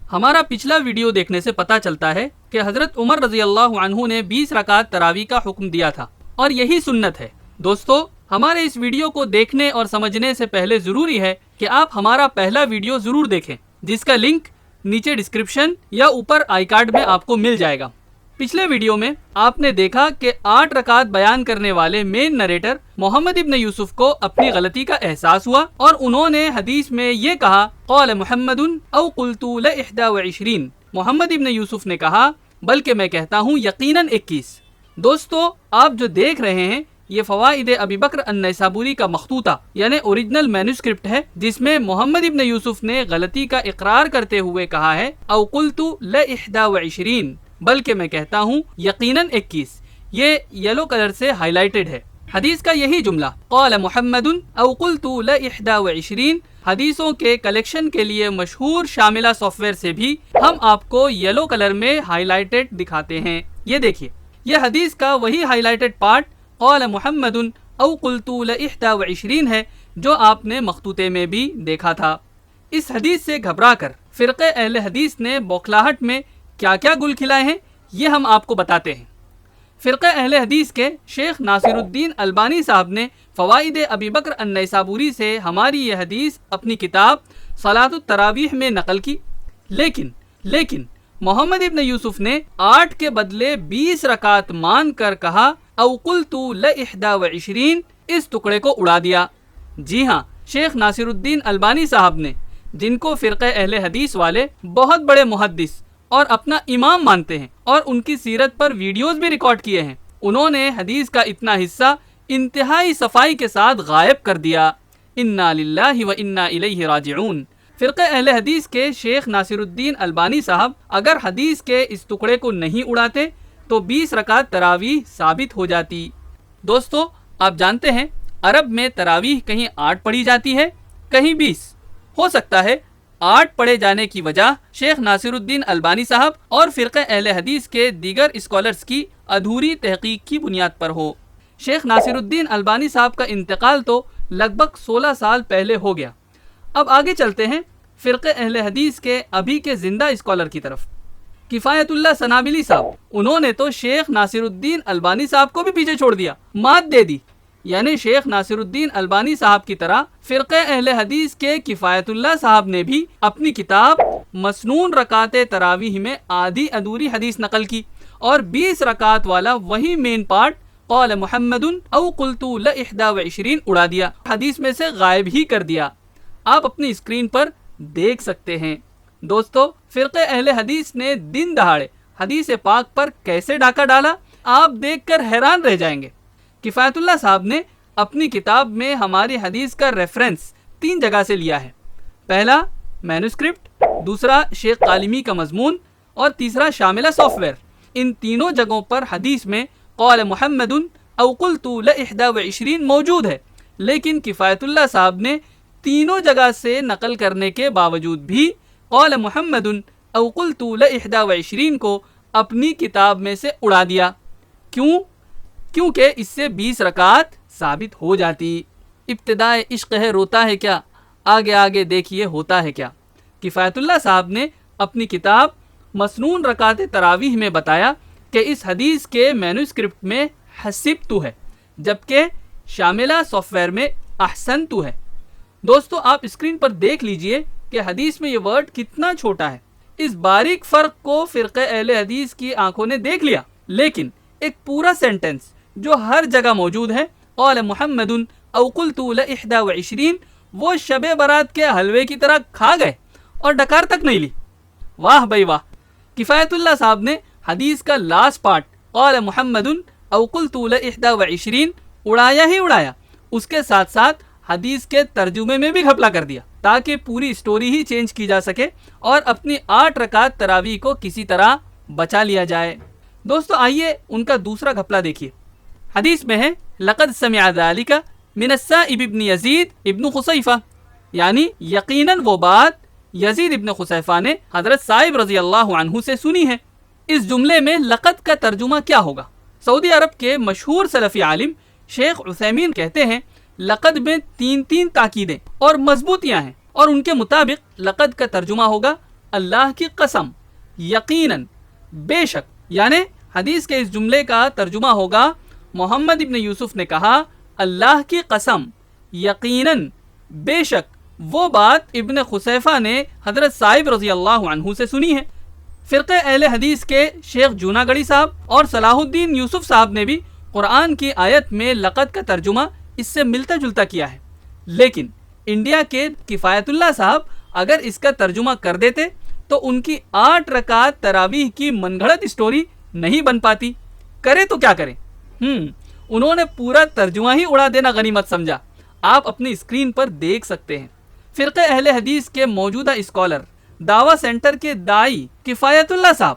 ہمارا پچھلا ویڈیو دیکھنے سے پتہ چلتا ہے کہ حضرت عمر رضی اللہ عنہ نے 20 رکعت تراویح کا حکم دیا تھا اور یہی سنت ہے۔ دوستو، ہمارے اس ویڈیو کو دیکھنے اور سمجھنے سے پہلے ضروری ہے کہ آپ ہمارا پہلا ویڈیو ضرور دیکھیں، جس کا لنک نیچے ڈسکرپشن یا اوپر آئی کارڈ میں آپ کو مل جائے گا۔ پچھلے ویڈیو میں آپ نے دیکھا کہ 8 رکعت بیان کرنے والے مین نریٹر محمد ابن یوسف کو اپنی غلطی کا احساس ہوا اور انہوں نے حدیث میں یہ کہا قال محمد او قلت ل21۔ محمد ابن یوسف نے کہا بلکہ میں کہتا ہوں یقیناً 21۔ دوستو، آپ جو دیکھ رہے ہیں یہ فوائد ابی بکر النیسابوری کا مخطوطہ یعنی اوریجنل مینوسکرپٹ ہے، جس میں محمد ابن یوسف نے غلطی کا اقرار کرتے ہوئے کہا ہے او قلت ل21، بلکہ میں کہتا ہوں یقیناً 21۔ یہ یلو کلر سے ہائی لائٹڈ ہے۔ حدیث کا یہی جملہ قال محمد او قلت ل21 حدیثوں کے کلیکشن کے لیے مشہور شاملہ سافٹ ویئر سے بھی ہم آپ کو یلو کلر میں ہائی لائٹڈ دکھاتے ہیں۔ یہ دیکھیے، یہ حدیث کا وہی ہائی لائٹڈ پارٹ قال محمد او قلت ل21 ہے جو آپ نے مخطوطے میں بھی دیکھا تھا۔ اس حدیث سے گھبرا کر فرقہ اہل حدیث نے بوکھلاہٹ میں کیا کیا گل کھلائے ہیں یہ ہم آپ کو بتاتے ہیں۔ فرقہ اہل حدیث کے شیخ ناصر الدین البانی صاحب نے فوائد ابی بکر النیسابوری سے ہماری یہ حدیث اپنی کتاب صلاۃ التراویح میں نقل کی، لیکن محمد ابن یوسف نے 8 کے بدلے 20 رکعت مان کر کہا او قلت ل21، اس ٹکڑے کو اڑا دیا۔ جی ہاں، شیخ ناصر الدین البانی صاحب نے، جن کو فرقہ اہل حدیث والے بہت بڑے محدث اور اپنا امام مانتے ہیں اور ان کی سیرت پر ویڈیوز بھی ریکارڈ کیے ہیں، انہوں نے حدیث کا اتنا حصہ انتہائی صفائی کے ساتھ غائب کر دیا۔ انا للہ و انا الیہ راجعون۔ فرقہ اہل حدیث کے شیخ ناصر الدین البانی صاحب اگر حدیث کے اس ٹکڑے کو نہیں اڑاتے تو 20 رکعت تراویح ثابت ہو جاتی۔ دوستو، آپ جانتے ہیں عرب میں تراویح کہیں 8 پڑھی جاتی ہے، کہیں 20۔ ہو سکتا ہے 8 پڑھے جانے کی وجہ شیخ ناصر الدین البانی صاحب اور فرقہ اہل حدیث کے دیگر اسکالرز کی ادھوری تحقیق کی بنیاد پر ہو۔ شیخ ناصر الدین البانی صاحب کا انتقال تو لگ بھگ 16 سال پہلے ہو گیا۔ اب آگے چلتے ہیں فرقہ اہل حدیث کے ابھی کے زندہ اسکالر کی طرف۔ کفایت اللہ سنابلی صاحب، انہوں نے تو شیخ ناصر الدین البانی صاحب کو بھی پیچھے چھوڑ دیا، مات دے دی۔ یعنی شیخ ناصر الدین البانی صاحب کی طرح فرقہ اہل حدیث کے کفایت اللہ صاحب نے بھی اپنی کتاب مسنون رکعت تراویح میں آدھی ادھوری حدیث نقل کی اور 20 رکعت والا وہی مین پارٹ قال محمد او قلت ل21 اڑا دیا، حدیث میں سے غائب ہی کر دیا۔ آپ اپنی اسکرین پر دیکھ سکتے ہیں۔ دوستو، فرقہ اہل حدیث نے دن دہاڑے حدیث پاک پر کیسے ڈاکہ ڈالا، آپ دیکھ کر حیران رہ جائیں گے۔ کفایت اللہ صاحب نے اپنی کتاب میں ہماری حدیث کا ریفرنس 3 جگہ سے لیا ہے۔ پہلا مینوسکرپٹ، دوسرا شیخ قالمی کا مضمون اور تیسرا شاملہ سافٹ ویئر۔ ان تینوں جگہوں پر حدیث میں قال محمد او قلت ل21 موجود ہے، لیکن کفایت اللہ صاحب نے تینوں جگہ سے نقل کرنے کے باوجود بھی قال محمد او قلت ل21 کو اپنی کتاب میں سے اڑا دیا۔ کیونکہ اس سے 20 رکعت ثابت ہو جاتی۔ ابتدائے عشق ہے روتا ہے کیا، آگے دیکھیے ہوتا ہے کیا۔ کفایت اللہ صاحب نے اپنی کتاب مسنون رکعت تراویح میں بتایا کہ اس حدیث کے مینوسکرپٹ میں حسبت ہے، جبکہ شاملہ سافٹ ویئر میں احسنت ہے۔ دوستو، آپ اسکرین پر دیکھ لیجئے کہ حدیث میں یہ ورڈ کتنا چھوٹا ہے۔ اس باریک فرق کو فرقہ اہل حدیث کی آنکھوں نے دیکھ لیا، لیکن ایک پورا سینٹنس جو ہر جگہ موجود ہے قال محمد او قلت ل21 وہ شب برات کے حلوے کی طرح کھا گئے اور ڈکار تک نہیں لی۔ واہ بھائی واہ! کفایت اللہ صاحب نے حدیث کا لاسٹ پارٹ قال محمد او قلت ل21 اڑایا ہی اڑایا، اس کے ساتھ ساتھ حدیث کے ترجمے میں بھی گھپلا کر دیا تاکہ پوری سٹوری ہی چینج کی جا سکے اور اپنی 8 رکعت تراویح کو کسی طرح بچا لیا جائے۔ دوستو، آئیے ان کا دوسرا گھپلا دیکھیے۔ حدیث میں ہے لقد سمع ذلك من السائب ابن یزید ابن خصیفہ، یعنی یقیناً وہ بات یزید ابن خصیفہ نے حضرت سائب رضی اللہ عنہ سے سنی ہے۔ اس جملے میں لقد کا ترجمہ کیا ہوگا؟ سعودی عرب کے مشہور سلفی عالم شیخ عثیمین کہتے ہیں لقد میں 3 تاکیدیں اور مضبوطیاں ہیں، اور ان کے مطابق لقد کا ترجمہ ہوگا اللہ کی قسم، یقیناً، بے شک، یعنی حدیث کے اس جملے کا ترجمہ ہوگا محمد ابن یوسف نے کہا اللہ کی قسم، یقیناً، بے شک وہ بات ابن خصیفہ نے حضرت صائب رضی اللہ عنہ سے سنی ہے۔ فرقہ اہل حدیث کے شیخ جوناگڑھی صاحب اور صلاح الدین یوسف صاحب نے بھی قرآن کی آیت میں لقد کا ترجمہ اس سے ملتا جلتا کیا ہے، لیکن انڈیا کے کفایت اللہ صاحب اگر اس کا ترجمہ کر دیتے تو ان کی 8 رکعت تراویح کی من گھڑت اسٹوری نہیں بن پاتی۔ کرے تو کیا کریں، انہوں نے پورا ترجمہ ہی اڑا دینا غنیمت سمجھا۔ آپ اپنی اسکرین پر دیکھ سکتے ہیں۔ فرقہ اہل حدیث کے موجودہ اسکالر، دعویٰ سینٹر کے داعی کفایت اللہ صاحب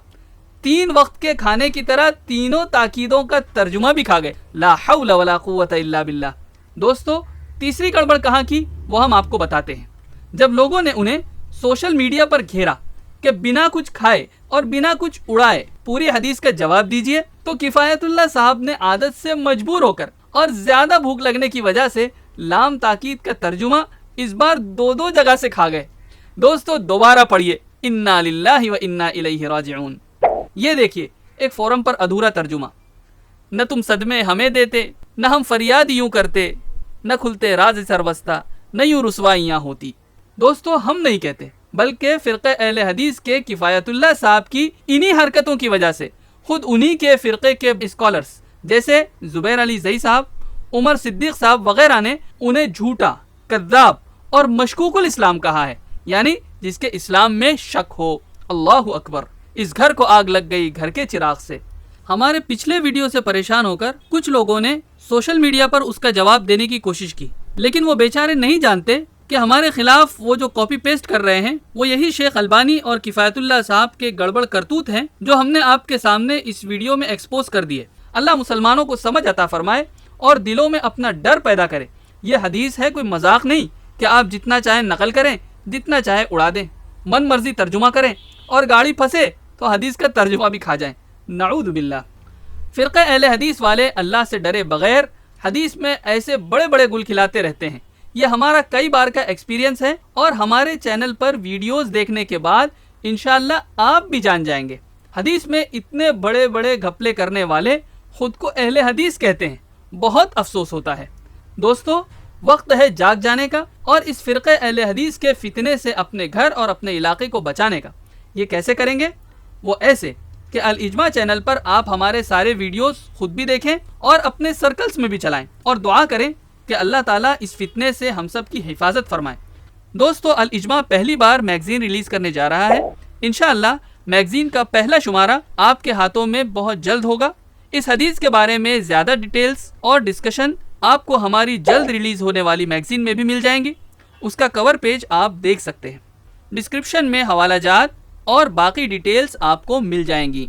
3 وقت کے کھانے کی طرح تینوں تاکیدوں کا ترجمہ بھی کھا گئے۔ لا حول ولا قوت الا باللہ۔ دوستو، تیسری گڑبڑ کہاں کی وہ ہم آپ کو بتاتے ہیں۔ جب لوگوں نے انہیں سوشل میڈیا پر گھیرا کہ بنا کچھ کھائے اور بنا کچھ اڑائے پوری حدیث کا جواب دیجئے، تو کفایت اللہ صاحب نے عادت سے مجبور ہو کر اور زیادہ بھوک لگنے کی وجہ سے لام تاکید کا ترجمہ اس بار 2 جگہ سے کھا گئے۔ دوستو دوبارہ پڑھیے، انا للہ و انا الیہ راجعون۔ یہ دیکھیے ایک فورم پر ادھورا ترجمہ، نہ تم صدمے ہمیں دیتے، نہ ہم فریاد یوں کرتے، نہ کھلتے راز سروستہ، نہ یوں رسوائیاں ہوتی۔ دوستو ہم نہیں کہتے، بلکہ فرقہ اہل حدیث کے کفایت اللہ صاحب کی انہی حرکتوں کی وجہ سے خود انہی کے فرقے کے اسکالرز جیسے زبیر علی زئی صاحب، عمر صدیق صاحب وغیرہ نے انہیں جھوٹا، کذاب اور مشکوک الاسلام کہا ہے، یعنی جس کے اسلام میں شک ہو۔ اللہ اکبر، اس گھر کو آگ لگ گئی گھر کے چراغ سے۔ ہمارے پچھلے ویڈیو سے پریشان ہو کر کچھ لوگوں نے سوشل میڈیا پر اس کا جواب دینے کی کوشش کی، لیکن وہ بیچارے نہیں جانتے کہ ہمارے خلاف وہ جو کاپی پیسٹ کر رہے ہیں وہ یہی شیخ البانی اور کفایت اللہ صاحب کے گڑبڑ کرتوت ہیں جو ہم نے آپ کے سامنے اس ویڈیو میں ایکسپوز کر دیے۔ اللہ مسلمانوں کو سمجھ عطا فرمائے اور دلوں میں اپنا ڈر پیدا کرے۔ یہ حدیث ہے کوئی مذاق نہیں کہ آپ جتنا چاہیں نقل کریں، جتنا چاہے اڑا دیں، من مرضی ترجمہ کریں اور گاڑی پھنسے تو حدیث کا ترجمہ بھی کھا جائیں۔ نعوذ باللہ۔ فرقہ اہل حدیث والے اللہ سے ڈرے بغیر حدیث میں ایسے بڑے بڑے گل کھلاتے رہتے ہیں۔ یہ ہمارا کئی بار کا ایکسپیرینس ہے اور ہمارے چینل پر ویڈیوز دیکھنے کے بعد انشاءاللہ آپ بھی جان جائیں گے۔ حدیث میں اتنے بڑے بڑے گھپلے کرنے والے خود کو اہل حدیث کہتے ہیں، بہت افسوس ہوتا ہے۔ دوستو وقت ہے جاگ جانے کا اور اس فرقہ اہل حدیث کے فتنے سے اپنے گھر اور اپنے علاقے کو بچانے کا۔ یہ کیسے کریں گے؟ وہ ایسے کہ الاجماع چینل پر آپ ہمارے سارے ویڈیوز خود بھی دیکھیں اور اپنے سرکلز میں بھی چلائیں اور دعا کریں کہ اللہ تعالیٰ اس فتنے سے ہم سب کی حفاظت فرمائے۔ دوستو الاجماع پہلی بار میگزین ریلیز کرنے جا رہا ہے۔ انشاءاللہ میگزین کا پہلا شمارہ آپ کے ہاتھوں میں بہت جلد ہوگا۔ اس حدیث کے بارے میں زیادہ ڈیٹیلز اور ڈسکشن آپ کو ہماری جلد ریلیز ہونے والی میگزین میں بھی مل جائیں گی۔ اس کا کور پیج آپ دیکھ سکتے ہیں۔ ڈسکرپشن میں حوالہ جات اور باقی ڈیٹیلز آپ کو مل جائیں گی۔